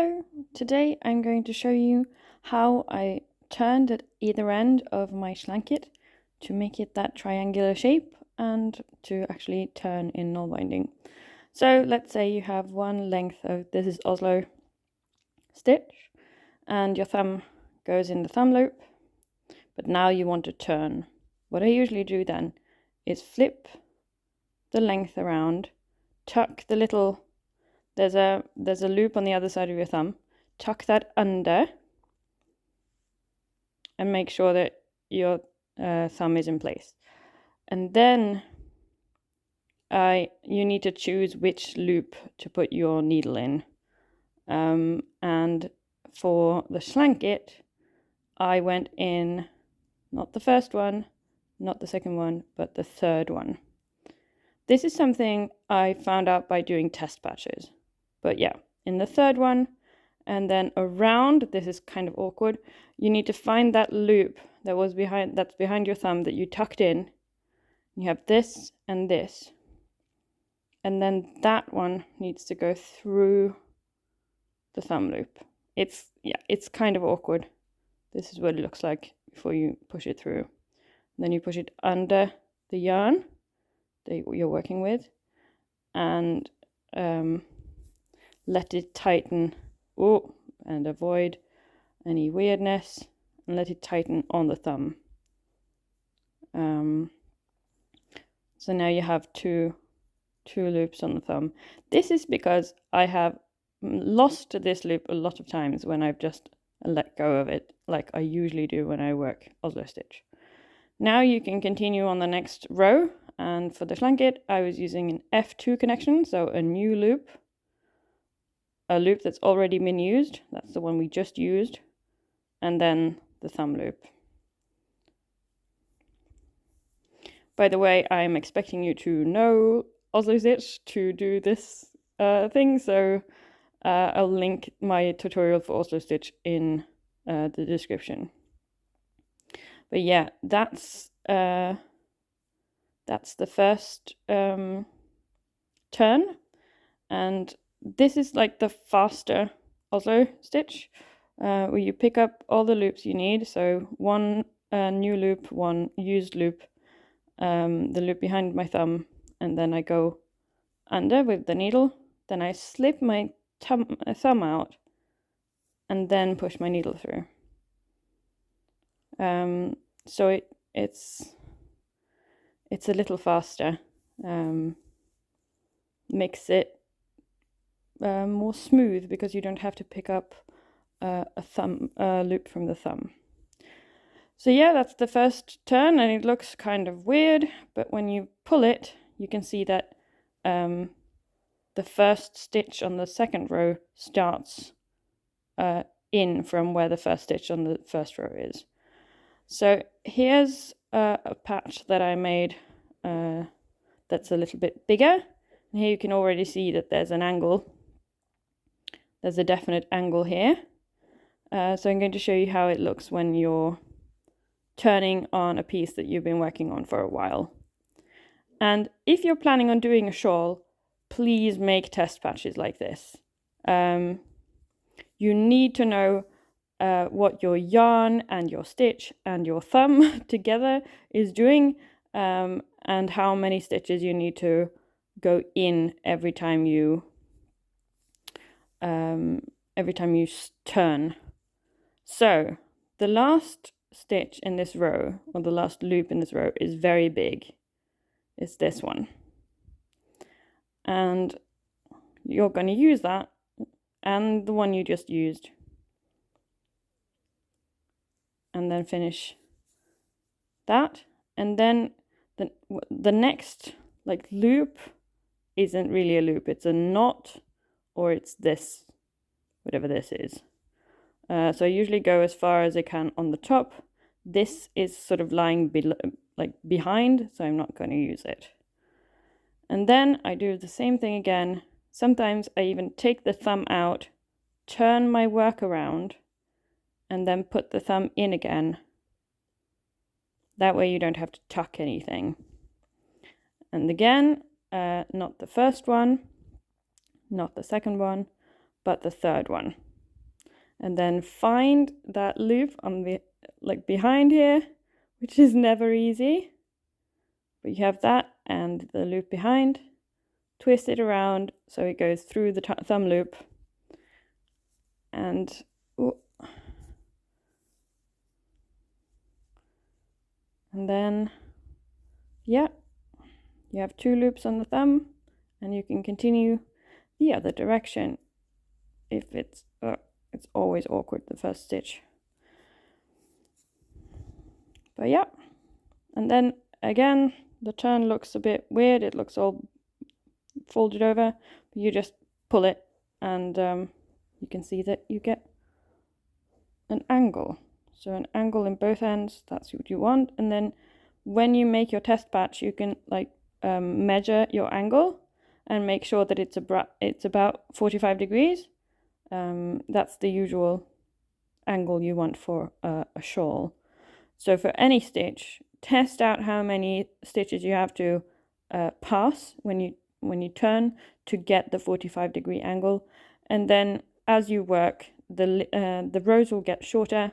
Hello! Today I'm going to show you how I turned at either end of my shlanket to make it that triangular shape and to actually turn in nalbinding. So let's say you have one length of, this is Oslo stitch, and your thumb goes in the thumb loop, but now you want to turn. What I usually do then is flip the length around, tuck the little there's a loop on the other side of your thumb. Tuck that under and make sure that your thumb is in place. And then you need to choose which loop to put your needle in. And for the shlanket, I went in not the first one, not the second one, but the third one. This is something I found out by doing test patches. But yeah, in the third one, and then around, this is kind of awkward, you need to find that loop that's behind your thumb that you tucked in. You have this and this. And then that one needs to go through the thumb loop. It's kind of awkward. This is what it looks like before you push it through. And then you push it under the yarn that you're working with, and let it tighten, and avoid any weirdness, and let it tighten on the thumb. So now you have two loops on the thumb. This is because I have lost this loop a lot of times when I've just let go of it, like I usually do when I work Oslo stitch. Now you can continue on the next row, and for the shlanket I was using an F2 connection, so a new loop. A loop that's already been used, that's the one we just used, and then the thumb loop. By the way, I'm expecting you to know Oslo stitch to do this thing, so I'll link my tutorial for Oslo stitch in the description. But yeah, that's the first turn, and this is like the faster Oslo stitch, where you pick up all the loops you need. So one new loop, one used loop, the loop behind my thumb, and then I go under with the needle. Then I slip my thumb out and then push my needle through. So it's a little faster, makes it more smooth because you don't have to pick up a loop from the thumb. So yeah, that's the first turn, and it looks kind of weird, but when you pull it, you can see that the first stitch on the second row starts in from where the first stitch on the first row is. So here's a patch that I made that's a little bit bigger. And here you can already see that there's an angle. There's a definite angle here. So I'm going to show you how it looks when you're turning on a piece that you've been working on for a while. And if you're planning on doing a shawl, please make test patches like this. You need to know what your yarn and your stitch and your thumb together is doing, and how many stitches you need to go in every time you turn. So the last stitch in this row, or the last loop in this row, is very big. It's this one, and you're going to use that and the one you just used, and then finish that. And then the next loop isn't really a loop, it's a knot, or it's this, whatever this is. So I usually go as far as I can on the top. This is sort of lying behind, so I'm not going to use it. And then I do the same thing again. Sometimes I even take the thumb out, turn my work around, and then put the thumb in again. That way you don't have to tuck anything. And again, not the first one, not the second one, but the third one. and then find that loop on the behind here, which is never easy. But you have that and the loop behind. Twist it around so it goes through the thumb loop, and then yeah, you have 2 loops on the thumb, and you can continue the other direction if it's always awkward the first stitch. But yeah, and then again the turn looks a bit weird, it looks all folded over, but you just pull it and you can see that you get an angle. So an angle in both ends, that's what you want. And then when you make your test patch, you can measure your angle and make sure that it's about 45 degrees. That's the usual angle you want for a shawl. So for any stitch, test out how many stitches you have to pass when you turn to get the 45-degree angle, and then as you work, the rows will get shorter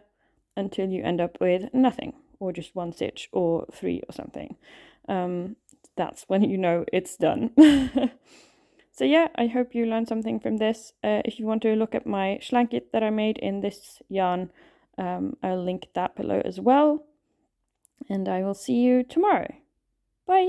until you end up with nothing, or just 1 stitch, or 3 or something. That's when you know it's done. So yeah, I hope you learned something from this. If you want to look at my shlanket that I made in this yarn, I'll link that below as well. And I will see you tomorrow. Bye!